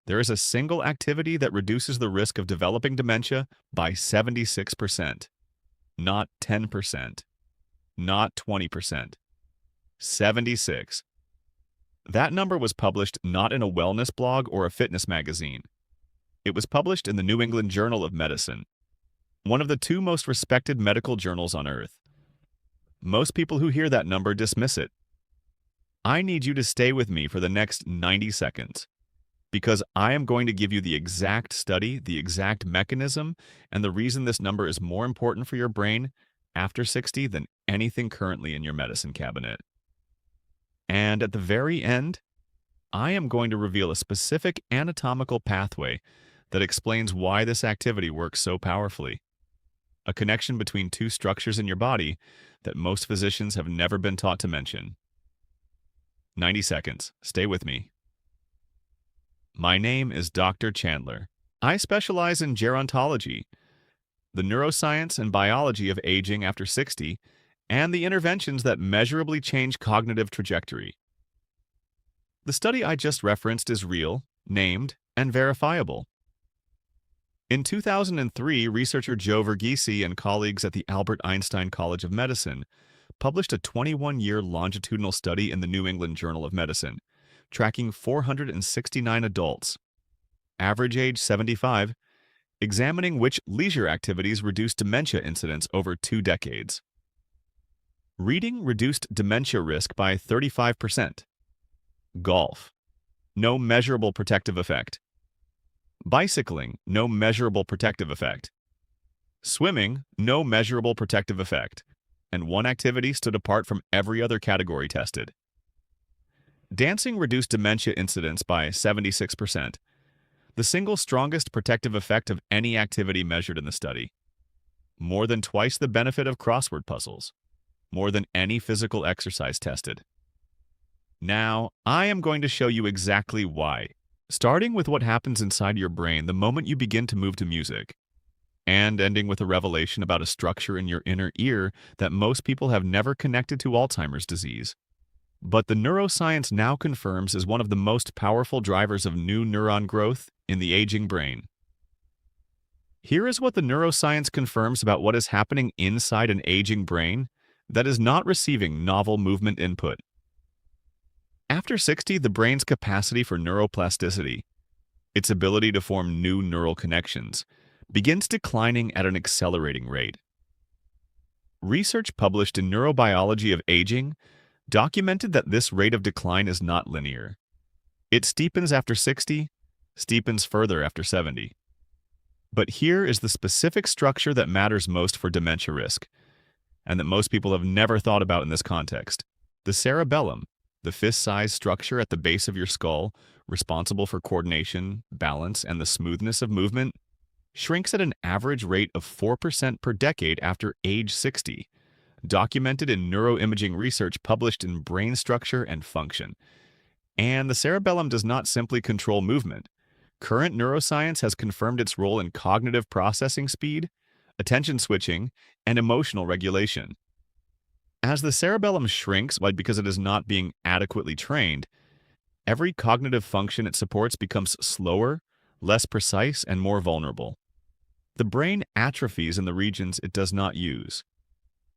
There is a single activity that reduces the risk of developing dementia by 76%, not 10%, not 20%, 76. That number was published not in a wellness blog or a fitness magazine. It was published in the New England Journal of Medicine, one of the two most respected medical journals on earth. Most people who hear that number dismiss it. I need you to stay with me for the next 90 seconds, because I am going to give you the exact study, the exact mechanism, and the reason this number is more important for your brain after 60 than anything currently in your medicine cabinet. And at the very end, I am going to reveal a specific anatomical pathway that explains why this activity works so powerfully. A connection between two structures in your body that most physicians have never been taught to mention. 90 seconds. Stay with me. My name is Dr. Chandler. I specialize in gerontology, the neuroscience and biology of aging after 60, and the interventions that measurably change cognitive trajectory. The study I just referenced is real, named, and verifiable. In 2003, researcher Joe Verghese and colleagues at the Albert Einstein College of Medicine published a 21-year longitudinal study in the New England Journal of Medicine, tracking 469 adults, average age 75, examining which leisure activities reduced dementia incidence over 2 decades. Reading reduced dementia risk by 35%. Golf, no measurable protective effect. Bicycling, no measurable protective effect. Swimming, no measurable protective effect. And one activity stood apart from every other category tested. Dancing reduced dementia incidence by 76%, the single strongest protective effect of any activity measured in the study. More than twice the benefit of crossword puzzles. More than any physical exercise tested. Now, I am going to show you exactly why, starting with what happens inside your brain the moment you begin to move to music, and ending with a revelation about a structure in your inner ear that most people have never connected to Alzheimer's disease, but the neuroscience now confirms is one of the most powerful drivers of new neuron growth in the aging brain. Here is what the neuroscience confirms about what is happening inside an aging brain that is not receiving novel movement input. After 60, the brain's capacity for neuroplasticity, its ability to form new neural connections, begins declining at an accelerating rate. Research published in Neurobiology of Aging documented that this rate of decline is not linear. It steepens after 60, steepens further after 70. But here is the specific structure that matters most for dementia risk, and that most people have never thought about in this context. The cerebellum, the fist-sized structure at the base of your skull, responsible for coordination, balance, and the smoothness of movement, shrinks at an average rate of 4% per decade after age 60, documented in neuroimaging research published in Brain Structure and Function. And the cerebellum does not simply control movement. Current neuroscience has confirmed its role in cognitive processing speed, attention switching, and emotional regulation. As the cerebellum shrinks because it is not being adequately trained, every cognitive function it supports becomes slower, less precise, and more vulnerable. The brain atrophies in the regions it does not use,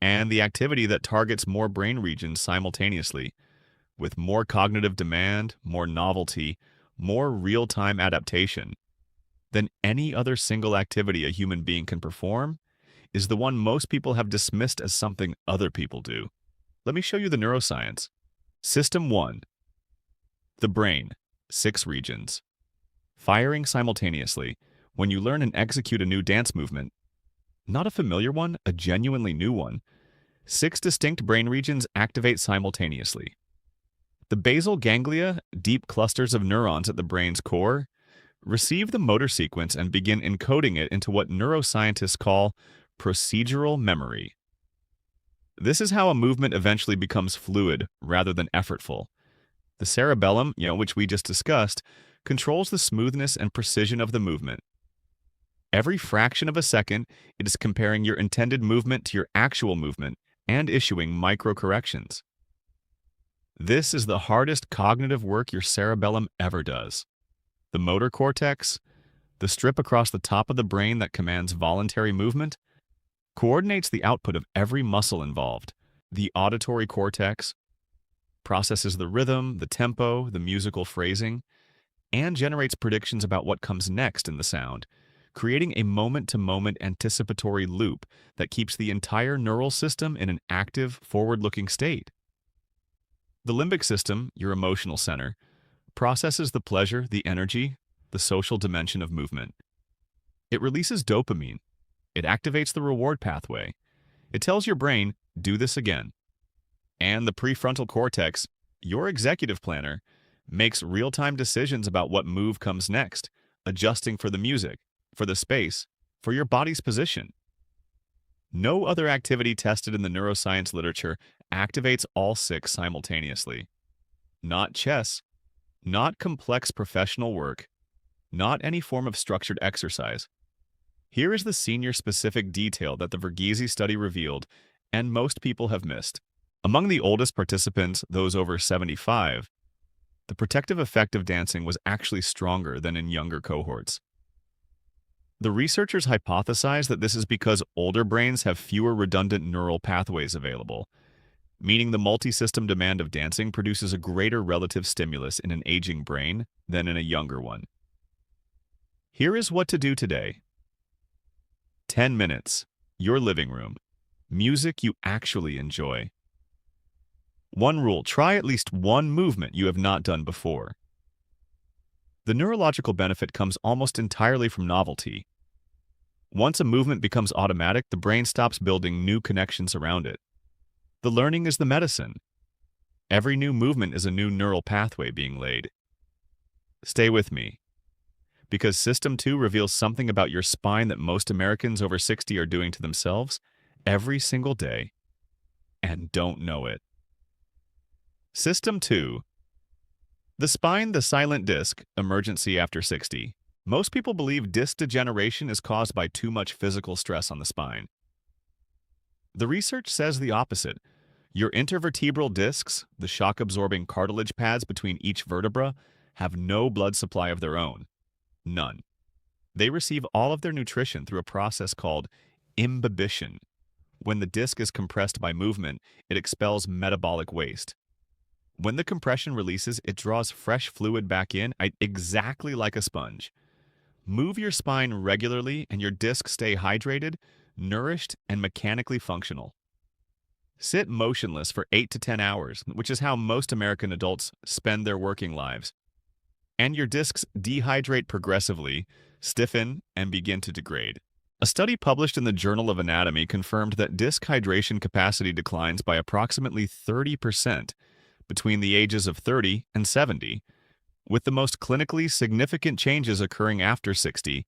and the activity that targets more brain regions simultaneously, with more cognitive demand, more novelty, more real-time adaptation than any other single activity a human being can perform, is the one most people have dismissed as something other people do. Let me show you the neuroscience. System 1. The brain, 6 regions. Firing simultaneously when you learn and execute a new dance movement. Not a familiar one, a genuinely new one. 6 distinct brain regions activate simultaneously. The basal ganglia, deep clusters of neurons at the brain's core, receive the motor sequence and begin encoding it into what neuroscientists call procedural memory. This is how a movement eventually becomes fluid rather than effortful. The cerebellum, which we just discussed, controls the smoothness and precision of the movement. Every fraction of a second, it is comparing your intended movement to your actual movement and issuing micro-corrections. This is the hardest cognitive work your cerebellum ever does. The motor cortex, the strip across the top of the brain that commands voluntary movement, coordinates the output of every muscle involved. The auditory cortex processes the rhythm, the tempo, the musical phrasing, and generates predictions about what comes next in the sound, creating a moment-to-moment anticipatory loop that keeps the entire neural system in an active, forward-looking state. The limbic system, your emotional center, processes the pleasure, the energy, the social dimension of movement. It releases dopamine. It activates the reward pathway. It tells your brain, do this again. And the prefrontal cortex, your executive planner, makes real-time decisions about what move comes next, adjusting for the music, for the space, for your body's position. No other activity tested in the neuroscience literature activates all six simultaneously. Not chess, not complex professional work, not any form of structured exercise. Here is the senior-specific detail that the Verghese study revealed, and most people have missed. Among the oldest participants, those over 75, the protective effect of dancing was actually stronger than in younger cohorts. The researchers hypothesized that this is because older brains have fewer redundant neural pathways available, meaning the multi-system demand of dancing produces a greater relative stimulus in an aging brain than in a younger one. Here is what to do today. 10 minutes, your living room, music you actually enjoy. One rule, try at least one movement you have not done before. The neurological benefit comes almost entirely from novelty. Once a movement becomes automatic, the brain stops building new connections around it. The learning is the medicine. Every new movement is a new neural pathway being laid. Stay with me, because System 2 reveals something about your spine that most Americans over 60 are doing to themselves every single day and don't know it. System 2. The spine, the silent disc, emergency after 60. Most people believe disc degeneration is caused by too much physical stress on the spine. The research says the opposite. Your intervertebral discs, the shock-absorbing cartilage pads between each vertebra, have no blood supply of their own. None. They receive all of their nutrition through a process called imbibition. When the disc is compressed by movement, it expels metabolic waste. When the compression releases, it draws fresh fluid back in, exactly like a sponge. Move your spine regularly and your discs stay hydrated, nourished, and mechanically functional. Sit motionless for 8 to 10 hours, which is how most American adults spend their working lives. And your discs dehydrate progressively, stiffen, and begin to degrade. A study published in the Journal of Anatomy confirmed that disc hydration capacity declines by approximately 30% between the ages of 30 and 70, with the most clinically significant changes occurring after 60,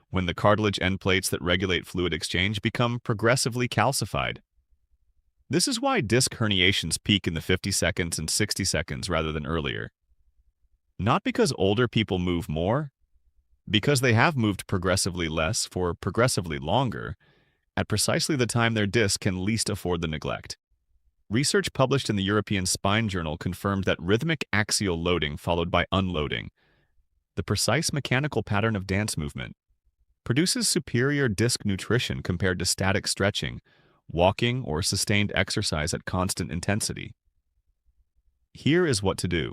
when the cartilage end plates that regulate fluid exchange become progressively calcified. This is why disc herniations peak in the 50 seconds and 60 seconds rather than earlier. Not because older people move more, because they have moved progressively less for progressively longer, at precisely the time their disc can least afford the neglect. Research published in the European Spine Journal confirmed that rhythmic axial loading followed by unloading, the precise mechanical pattern of dance movement, produces superior disc nutrition compared to static stretching, walking, or sustained exercise at constant intensity. Here is what to do.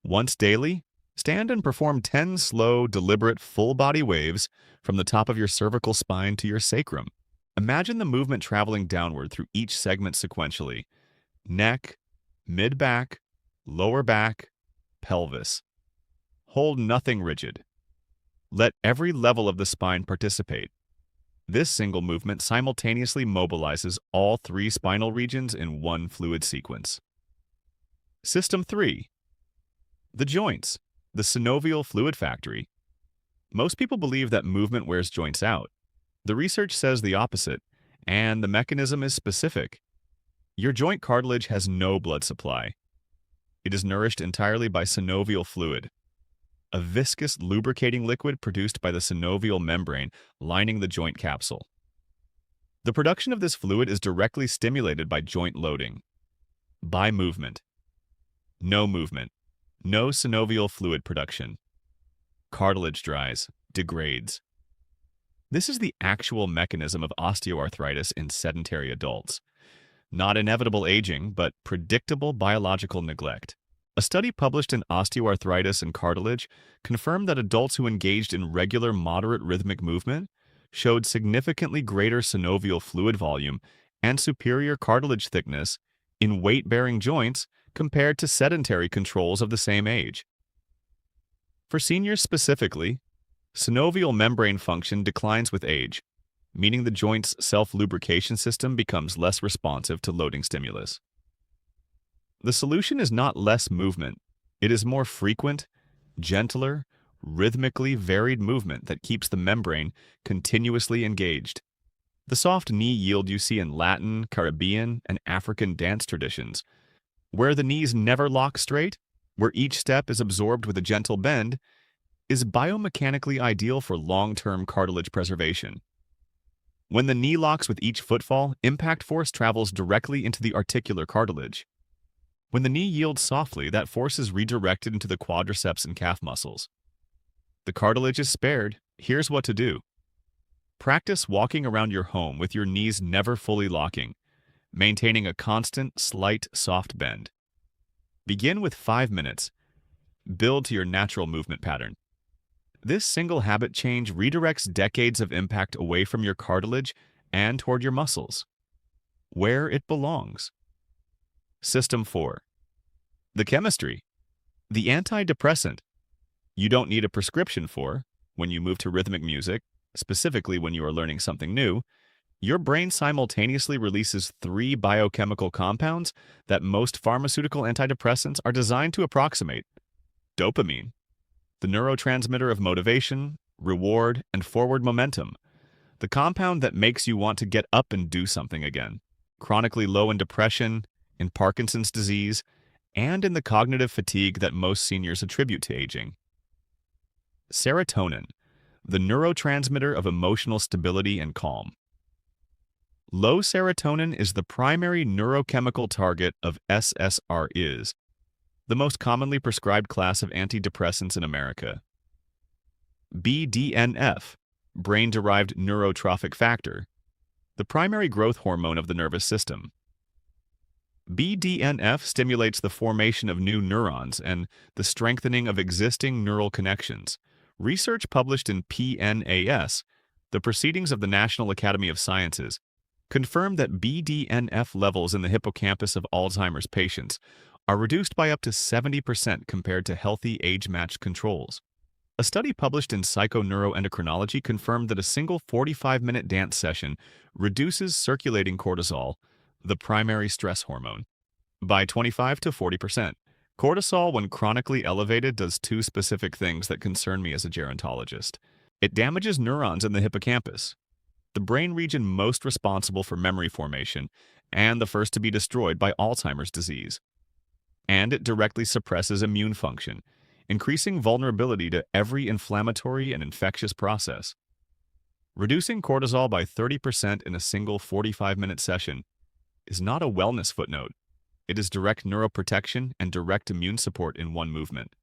Once daily, stand and perform 10 slow, deliberate, full-body waves from the top of your cervical spine to your sacrum. Imagine the movement traveling downward through each segment sequentially: neck, mid-back, lower back, pelvis. Hold nothing rigid. Let every level of the spine participate. This single movement simultaneously mobilizes all three spinal regions in one fluid sequence. System 3. The joints, the synovial fluid factory. Most people believe that movement wears joints out. The research says the opposite, and the mechanism is specific. Your joint cartilage has no blood supply. It is nourished entirely by synovial fluid, a viscous lubricating liquid produced by the synovial membrane lining the joint capsule. The production of this fluid is directly stimulated by joint loading. By movement. No movement. No synovial fluid production. cartilage dries, degrades. This is the actual mechanism of osteoarthritis in sedentary adults. Not inevitable aging, but predictable biological neglect. A study published in Osteoarthritis and Cartilage confirmed that adults who engaged in regular moderate rhythmic movement showed significantly greater synovial fluid volume and superior cartilage thickness in weight-bearing joints compared to sedentary controls of the same age. For seniors specifically, synovial membrane function declines with age, meaning the joint's self-lubrication system becomes less responsive to loading stimulus. The solution is not less movement. It is more frequent, gentler, rhythmically varied movement that keeps the membrane continuously engaged. The soft knee yield you see in Latin, Caribbean, and African dance traditions, where the knees never lock straight, where each step is absorbed with a gentle bend, is biomechanically ideal for long-term cartilage preservation. When the knee locks with each footfall, impact force travels directly into the articular cartilage. When the knee yields softly, that force is redirected into the quadriceps and calf muscles. The cartilage is spared. Here's what to do. Practice walking around your home with your knees never fully locking, maintaining a constant, slight, soft bend. Begin with 5 minutes. Build to your natural movement pattern. This single habit change redirects decades of impact away from your cartilage and toward your muscles, where it belongs. System 4. The chemistry. The antidepressant you don't need a prescription for when you move to rhythmic music, specifically when you are learning something new. Your brain simultaneously releases 3 biochemical compounds that most pharmaceutical antidepressants are designed to approximate. Dopamine, the neurotransmitter of motivation, reward, and forward momentum, the compound that makes you want to get up and do something again. Chronically low in depression, in Parkinson's disease, and in the cognitive fatigue that most seniors attribute to aging. Serotonin, the neurotransmitter of emotional stability and calm. Low serotonin is the primary neurochemical target of SSRIs, the most commonly prescribed class of antidepressants in America. BDNF, brain-derived neurotrophic factor, the primary growth hormone of the nervous system. BDNF stimulates the formation of new neurons and the strengthening of existing neural connections. Research published in PNAS, the Proceedings of the National Academy of Sciences, confirmed that BDNF levels in the hippocampus of Alzheimer's patients are reduced by up to 70% compared to healthy age-matched controls. A study published in Psychoneuroendocrinology confirmed that a single 45-minute dance session reduces circulating cortisol, the primary stress hormone, by 25 to 40%. Cortisol, when chronically elevated, does 2 specific things that concern me as a gerontologist. It damages neurons in the hippocampus, the brain region most responsible for memory formation and the first to be destroyed by Alzheimer's disease. And it directly suppresses immune function, increasing vulnerability to every inflammatory and infectious process. Reducing cortisol by 30% in a single 45-minute session is not a wellness footnote. It is direct neuroprotection and direct immune support in one movement.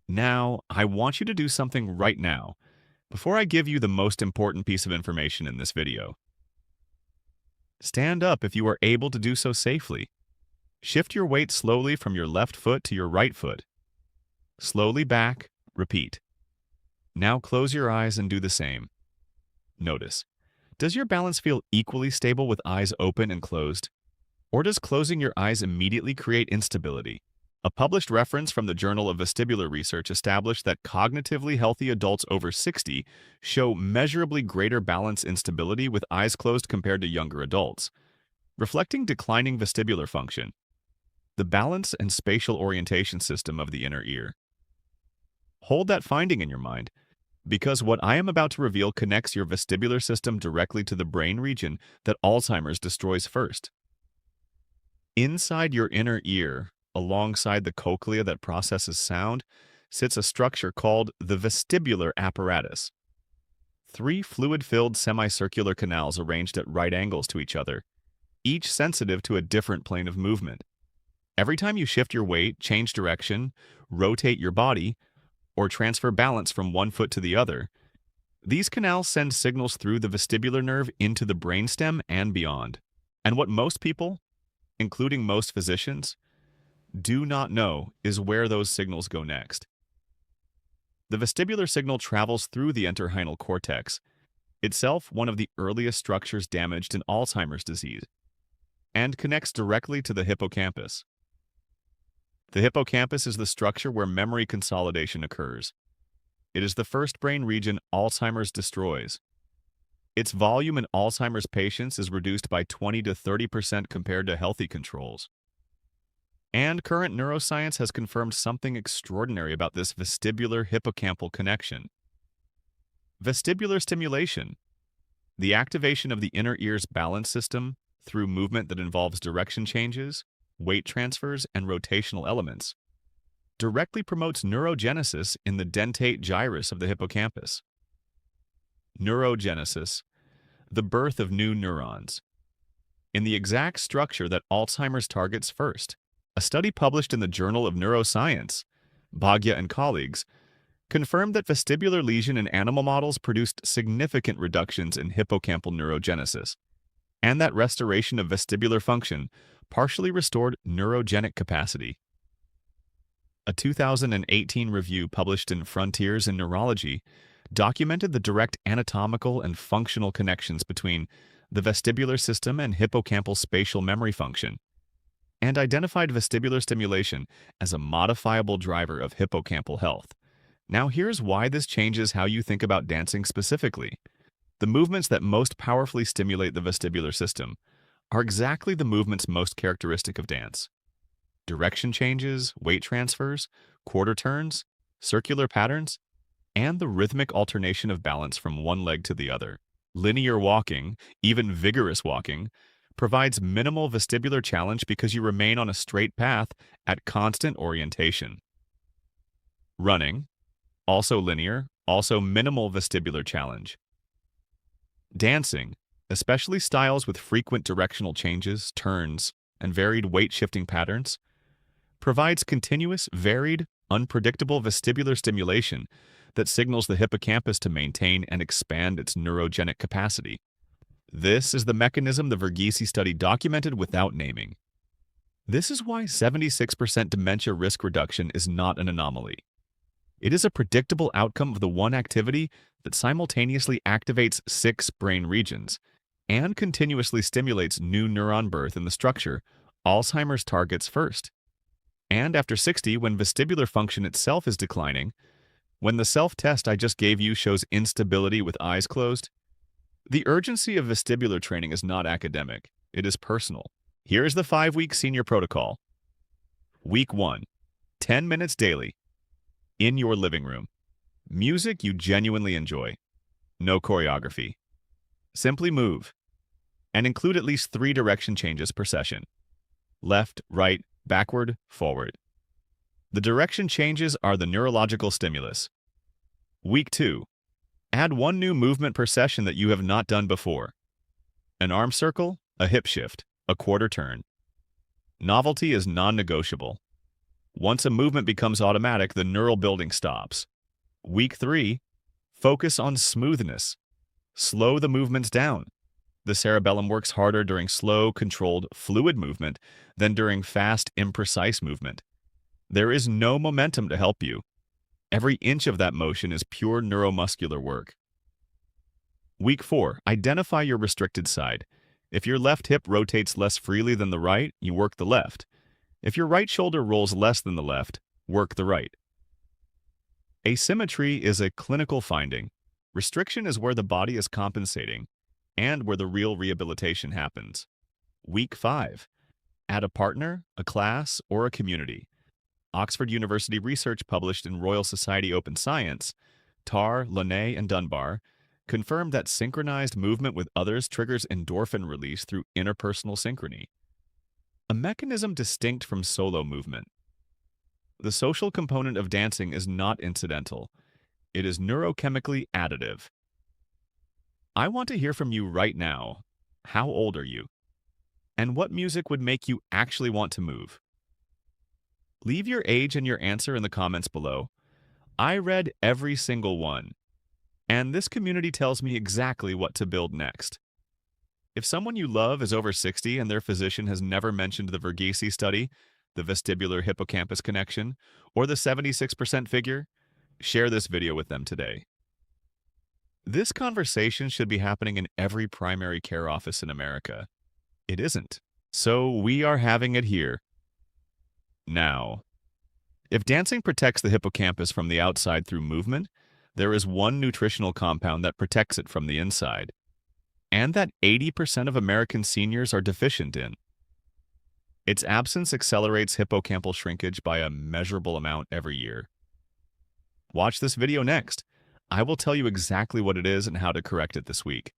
Now, I want you to do something right now, before I give you the most important piece of information in this video. Stand up if you are able to do so safely. Shift your weight slowly from your left foot to your right foot. Slowly back, repeat. Now close your eyes and do the same. Notice, does your balance feel equally stable with eyes open and closed? Or does closing your eyes immediately create instability? A published reference from the Journal of Vestibular Research established that cognitively healthy adults over 60 show measurably greater balance instability with eyes closed compared to younger adults, reflecting declining vestibular function, the balance and spatial orientation system of the inner ear. Hold that finding in your mind, because what I am about to reveal connects your vestibular system directly to the brain region that Alzheimer's destroys first. Inside your inner ear, alongside the cochlea that processes sound, sits a structure called the vestibular apparatus. 3 fluid-filled semicircular canals arranged at right angles to each other, each sensitive to a different plane of movement. Every time you shift your weight, change direction, rotate your body, or transfer balance from one foot to the other, these canals send signals through the vestibular nerve into the brainstem and beyond. And what most people, including most physicians, do not know is where those signals go next. The vestibular signal travels through the entorhinal cortex, itself one of the earliest structures damaged in Alzheimer's disease, and connects directly to the hippocampus. The hippocampus is the structure where memory consolidation occurs. It is the first brain region Alzheimer's destroys. Its volume in Alzheimer's patients is reduced by 20 to 30% compared to healthy controls. And current neuroscience has confirmed something extraordinary about this vestibular hippocampal connection. Vestibular stimulation, the activation of the inner ear's balance system through movement that involves direction changes, weight transfers, and rotational elements, directly promotes neurogenesis in the dentate gyrus of the hippocampus. Neurogenesis, the birth of new neurons, in the exact structure that Alzheimer's targets first. A study published in the Journal of Neuroscience, Bhagia and colleagues, confirmed that vestibular lesion in animal models produced significant reductions in hippocampal neurogenesis, and that restoration of vestibular function partially restored neurogenic capacity. A 2018 review published in Frontiers in Neurology documented the direct anatomical and functional connections between the vestibular system and hippocampal spatial memory function, and identified vestibular stimulation as a modifiable driver of hippocampal health. Now here's why this changes how you think about dancing specifically. The movements that most powerfully stimulate the vestibular system are exactly the movements most characteristic of dance. Direction changes, weight transfers, quarter turns, circular patterns, and the rhythmic alternation of balance from one leg to the other. Linear walking, even vigorous walking, provides minimal vestibular challenge because you remain on a straight path at constant orientation. Running, also linear, also minimal vestibular challenge. Dancing, especially styles with frequent directional changes, turns, and varied weight-shifting patterns, provides continuous, varied, unpredictable vestibular stimulation that signals the hippocampus to maintain and expand its neurogenic capacity. This is the mechanism the Verghese study documented without naming. This is why 76% dementia risk reduction is not an anomaly. It is a predictable outcome of the one activity that simultaneously activates 6 brain regions and continuously stimulates new neuron birth in the structure Alzheimer's targets first. And after 60, when vestibular function itself is declining, when the self-test I just gave you shows instability with eyes closed, the urgency of vestibular training is not academic, it is personal. Here is the 5-week senior protocol. Week 1, 10 minutes daily, in your living room. Music you genuinely enjoy. No choreography. Simply move, and include at least 3 direction changes per session. Left, right, backward, forward. The direction changes are the neurological stimulus. Week 2. Add 1 new movement per session that you have not done before. An arm circle, a hip shift, a quarter turn. Novelty is non-negotiable. Once a movement becomes automatic, the neural building stops. Week 3. Focus on smoothness. Slow the movements down. The cerebellum works harder during slow, controlled, fluid movement than during fast, imprecise movement. There is no momentum to help you. Every inch of that motion is pure neuromuscular work. Week 4. Identify your restricted side. If your left hip rotates less freely than the right, you work the left. If your right shoulder rolls less than the left, work the right. Asymmetry is a clinical finding. Restriction is where the body is compensating and where the real rehabilitation happens. Week 5. Add a partner, a class, or a community. Oxford University research published in Royal Society Open Science, Tarr, Launay, and Dunbar, confirmed that synchronized movement with others triggers endorphin release through interpersonal synchrony, a mechanism distinct from solo movement. The social component of dancing is not incidental. It is neurochemically additive. I want to hear from you right now. How old are you? And what music would make you actually want to move? Leave your age and your answer in the comments below. I read every single one, and this community tells me exactly what to build next. If someone you love is over 60 and their physician has never mentioned the Verghese study, the vestibular hippocampus connection, or the 76% figure, share this video with them today. This conversation should be happening in every primary care office in America. It isn't. So we are having it here. Now, if dancing protects the hippocampus from the outside through movement, there is one nutritional compound that protects it from the inside, and that 80% of American seniors are deficient in. Its absence accelerates hippocampal shrinkage by a measurable amount every year. Watch this video next. I will tell you exactly what it is and how to correct it this week.